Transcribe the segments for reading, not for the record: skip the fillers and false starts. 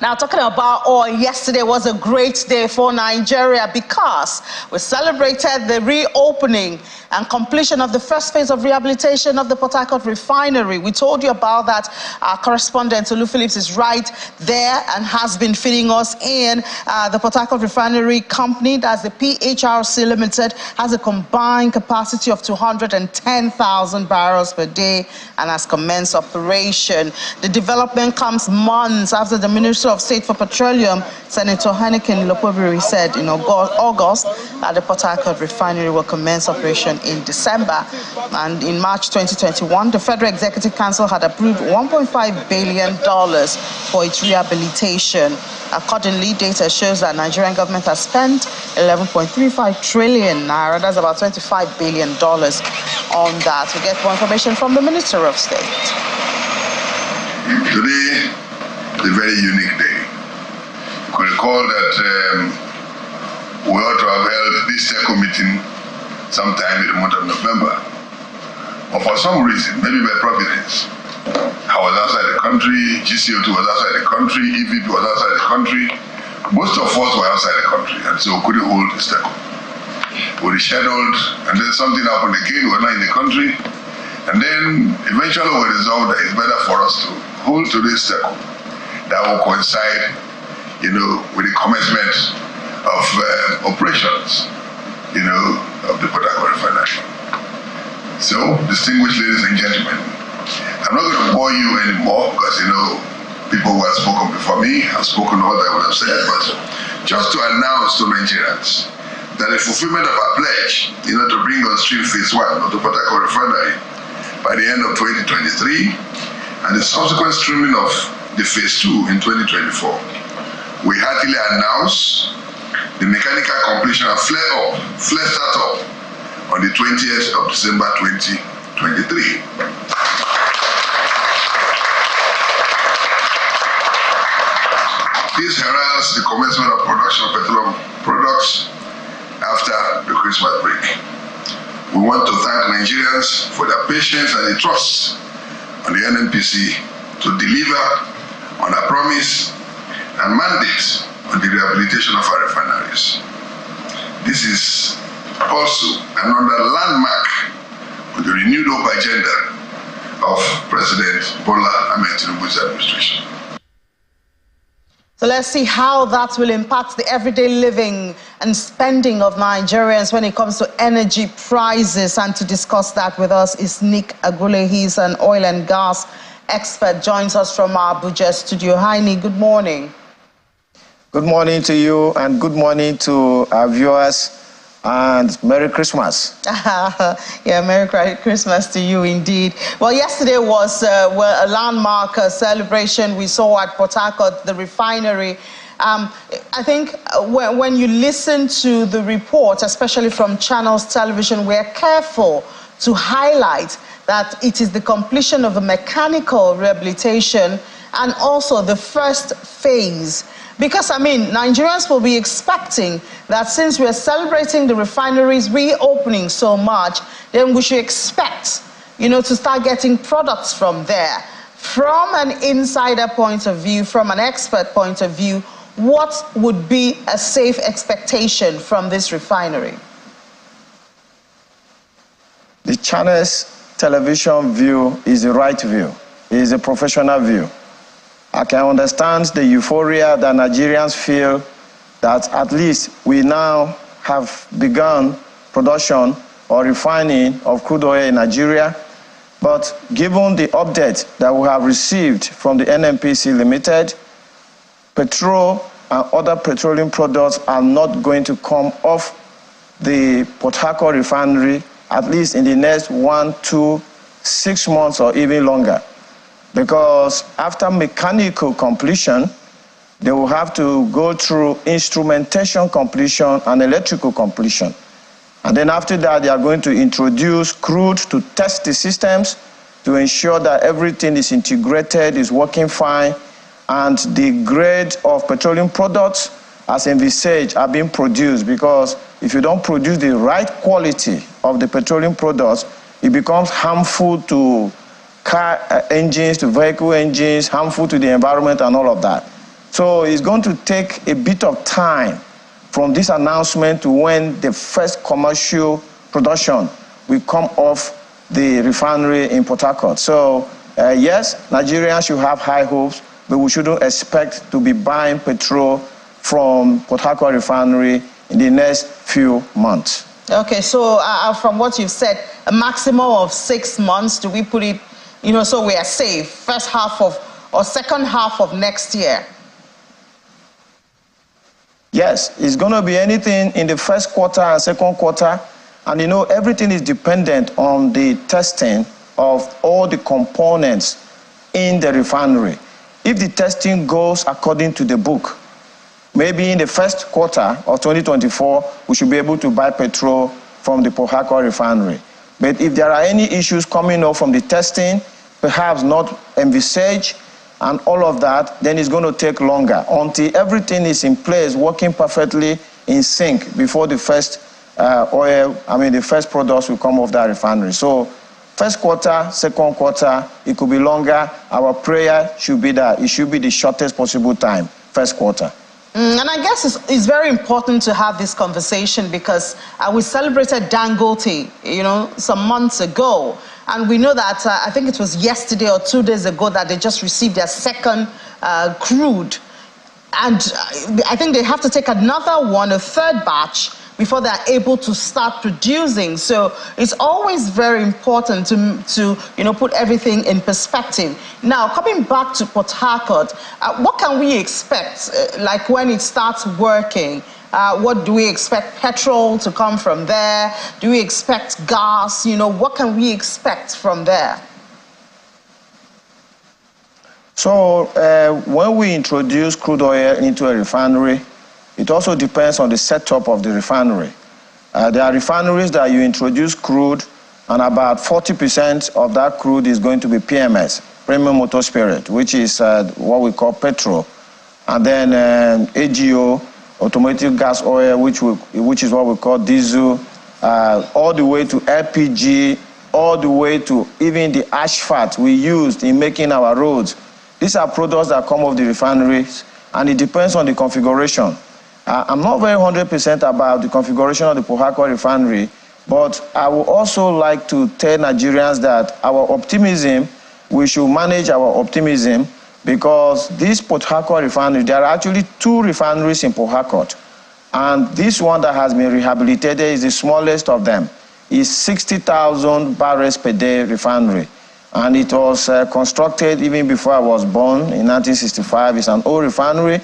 Now, talking about oil, yesterday was a great day for Nigeria because we celebrated the reopening and completion of the first phase of rehabilitation of the Port Harcourt Refinery. We told you about that. Our correspondent, Olu Phillips, is right there and has been feeding us in. The Port Harcourt Refinery Company, that's the PHRC Limited, has a combined capacity of 210,000 barrels per day and has commenced operation. The development comes months after the Minister of State for Petroleum, Senator Heineken Lopobiri, said in August that the Port Harcourt Refinery will commence operation in December. And in March 2021, the Federal Executive Council had approved $1.5 billion for its rehabilitation. Accordingly, data shows that Nigerian government has spent 11.35 trillion naira, that's about $25 billion on that. We get more information from the Minister of State. Today is a very unique day. You could recall that we ought to have held this TECO meeting sometime in the month of November. But for some reason, maybe by providence, I was outside the country, GCO2 was outside the country, EVP was outside the country. Most of us were outside the country, and so we couldn't hold this TECO. We rescheduled, and then something happened again, we were not in the country. And then eventually we resolved that it's better for us to hold today's TECO that will coincide, with the commencement of operations, of the Port Harcourt Refinery. So, distinguished ladies and gentlemen, I'm not going to bore you anymore because, people who have spoken before me have spoken all that I would have said, but just to announce to Nigerians that the fulfillment of our pledge, to bring on stream phase 1 of the Port Harcourt Refinery by the end of 2023, and the subsequent streaming of the phase 2 in 2024, we heartily announce the mechanical completion of flare startup on the 20th of December 2023. This heralds the commencement of production of petroleum products after the Christmas break. We want to thank Nigerians for their patience and the trust on the NNPC to deliver on our promise and mandate on the rehabilitation of our refineries. This is also another landmark on the renewed hope agenda of President Bola Ahmed Tinubu's administration. So let's see how that will impact the everyday living and spending of Nigerians when it comes to energy prices. And to discuss that with us is Nick Agule. He's an oil and gas expert, joins us from our Abuja studio. Hi, Nick, good morning. Good morning to you and good morning to our viewers. And Merry Christmas. Yeah, Merry Christmas to you indeed. Well, yesterday was a landmark celebration we saw at Port Harcourt, the refinery. I think when you listen to the report, especially from Channels Television, we're careful to highlight that it is the completion of a mechanical rehabilitation and also the first phase. Because, Nigerians will be expecting that since we're celebrating the refineries reopening so much, then we should expect, to start getting products from there. From an insider point of view, from an expert point of view, what would be a safe expectation from this refinery? The Channels Television view is the right view. It is a professional view. I can understand the euphoria that Nigerians feel that at least we now have begun production or refining of crude oil in Nigeria. But given the update that we have received from the NNPC Limited, petrol and other petroleum products are not going to come off the Port Harcourt Refinery, at least in the next 1 to 6 months or even longer. Because after mechanical completion, they will have to go through instrumentation completion and electrical completion. And then after that, they are going to introduce crude to test the systems to ensure that everything is integrated, is working fine, and the grade of petroleum products as envisaged are being produced. Because if you don't produce the right quality of the petroleum products, it becomes harmful to car engines, to vehicle engines, harmful to the environment and all of that. So it's going to take a bit of time from this announcement to when the first commercial production will come off the refinery in Port Harcourt. So yes, Nigerians should have high hopes, but we shouldn't expect to be buying petrol from Port Harcourt refinery in the next few months. Okay, so from what you've said, a maximum of 6 months, do we put it, so we are safe, first half of, or second half of next year? Yes, it's going to be anything in the first quarter and second quarter. And everything is dependent on the testing of all the components in the refinery. If the testing goes according to the book, maybe in the first quarter of 2024, we should be able to buy petrol from the Port Harcourt refinery. But if there are any issues coming up from the testing, perhaps not envisaged, and all of that, then it's going to take longer until everything is in place, working perfectly in sync before the first the first products will come off that refinery. So first quarter, second quarter, it could be longer. Our prayer should be that it should be the shortest possible time, first quarter. And I guess it's very important to have this conversation because we celebrated Dangote, some months ago. And we know that, I think it was yesterday or 2 days ago that they just received their second crude. And I think they have to take another one, a third batch, before they're able to start producing. So it's always very important to put everything in perspective. Now, coming back to Port Harcourt, what can we expect, like when it starts working? What do we expect? Petrol to come from there? Do we expect gas? What can we expect from there? So when we introduce crude oil into a refinery, it also depends on the setup of the refinery. There are refineries that you introduce crude, and about 40% of that crude is going to be PMS, premium motor spirit, which is what we call petrol. And then AGO, automotive gas oil, which is what we call diesel, all the way to LPG, all the way to even the asphalt we used in making our roads. These are products that come off the refineries, and it depends on the configuration. I'm not very 100% about the configuration of the Port Harcourt refinery, but I would also like to tell Nigerians that our optimism, we should manage our optimism, because this Port Harcourt refinery, there are actually 2 refineries in Port Harcourt, and this one that has been rehabilitated is the smallest of them. It's 60,000 barrels per day refinery, and it was constructed even before I was born in 1965. It's an old refinery.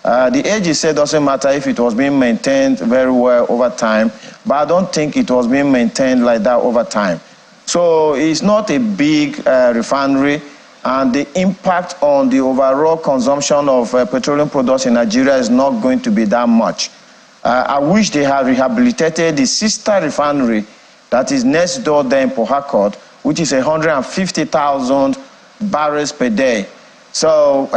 The age is said doesn't matter if it was being maintained very well over time, but I don't think it was being maintained like that over time. So it's not a big refinery, and the impact on the overall consumption of petroleum products in Nigeria is not going to be that much. I wish they had rehabilitated the sister refinery that is next door there in Port Harcourt, which is 150,000 barrels per day. So,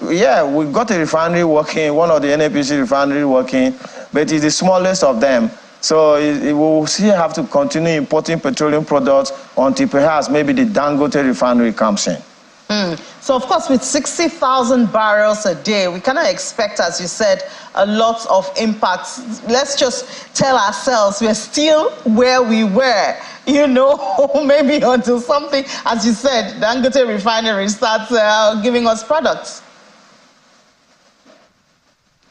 yeah, we've got a refinery working, one of the NNPC refinery working, but it's the smallest of them. So we will still have to continue importing petroleum products until perhaps maybe the Dangote refinery comes in. So, of course, with 60,000 barrels a day, we cannot expect, as you said, a lot of impacts. Let's just tell ourselves we're still where we were, maybe until something, as you said, Dangote refinery starts giving us products.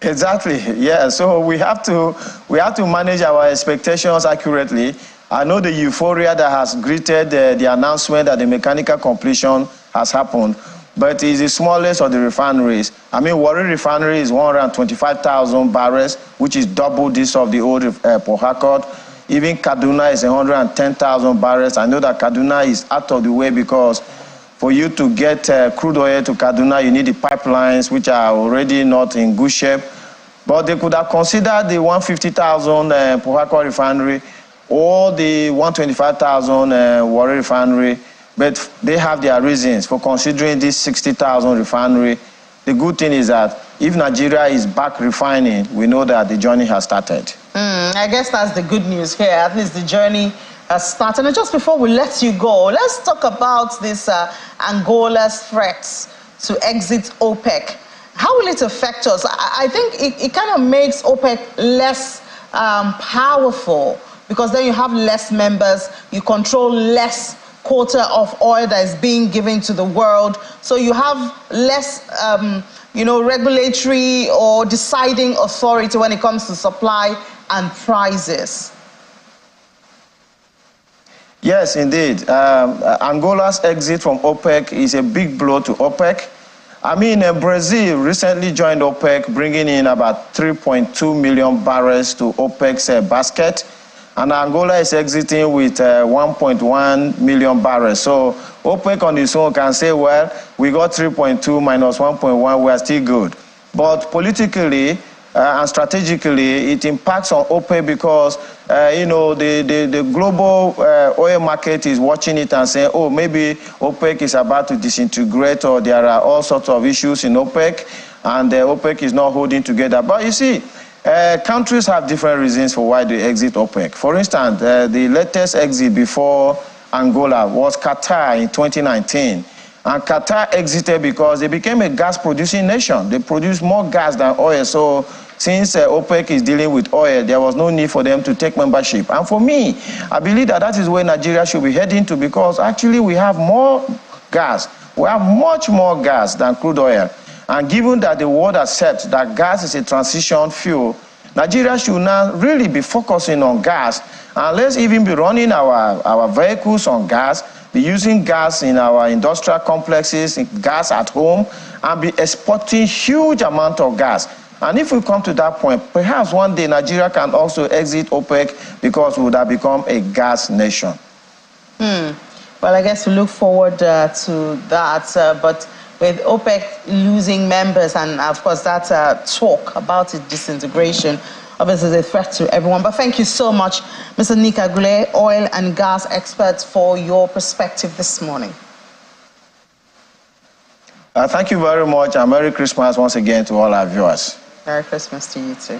Exactly, yeah. So we have to manage our expectations accurately. I know the euphoria that has greeted the announcement that the mechanical completion has happened, but it's the smallest of the refineries. I mean, Warri Refinery is 125,000 barrels, which is double this of the old Port Harcourt. Even Kaduna is 110,000 barrels. I know that Kaduna is out of the way because for you to get crude oil to Kaduna, you need the pipelines, which are already not in good shape. But they could have considered the 150,000 Port Harcourt refinery or the 125,000 Warri Refinery, but they have their reasons for considering this 60,000 refinery. The good thing is that if Nigeria is back refining, we know that the journey has started. I guess that's the good news here. At least the journey has started. And just before we let you go, let's talk about this Angola's threats to exit OPEC. How how will it affect us? I think it kind of makes OPEC less powerful, because then you have less members, you control less quota of oil that is being given to the world, so you have less regulatory or deciding authority when it comes to supply and prices. Yes, indeed. Angola's exit from OPEC is a big blow to OPEC. I mean, Brazil recently joined OPEC, bringing in about 3.2 million barrels to OPEC's basket. And Angola is exiting with 1.1 million barrels. So OPEC on its own can say, well, we got 3.2 minus 1.1, we are still good. But politically and strategically, it impacts on OPEC because, the global oil market is watching it and saying, oh, maybe OPEC is about to disintegrate, or there are all sorts of issues in OPEC, and OPEC is not holding together. But you see, countries have different reasons for why they exit OPEC. For instance, the latest exit before Angola was Qatar in 2019. And Qatar exited because they became a gas-producing nation. They produce more gas than oil. So since OPEC is dealing with oil, there was no need for them to take membership. And for me, I believe that is where Nigeria should be heading to, because actually we have more gas. We have much more gas than crude oil. And given that the world accepts that gas is a transition fuel, Nigeria should now really be focusing on gas. And let's even be running our vehicles on gas, be using gas in our industrial complexes, gas at home, and be exporting huge amount of gas. And if we come to that point, perhaps one day Nigeria can also exit OPEC, because we would have become a gas nation. Well, I guess we look forward to that. But with OPEC losing members, and of course that talk about its disintegration, obviously is a threat to everyone. But thank you so much, Mr. Nick Agule, oil and gas expert, for your perspective this morning. Thank you very much, and Merry Christmas once again to all our viewers. Merry Christmas to you too.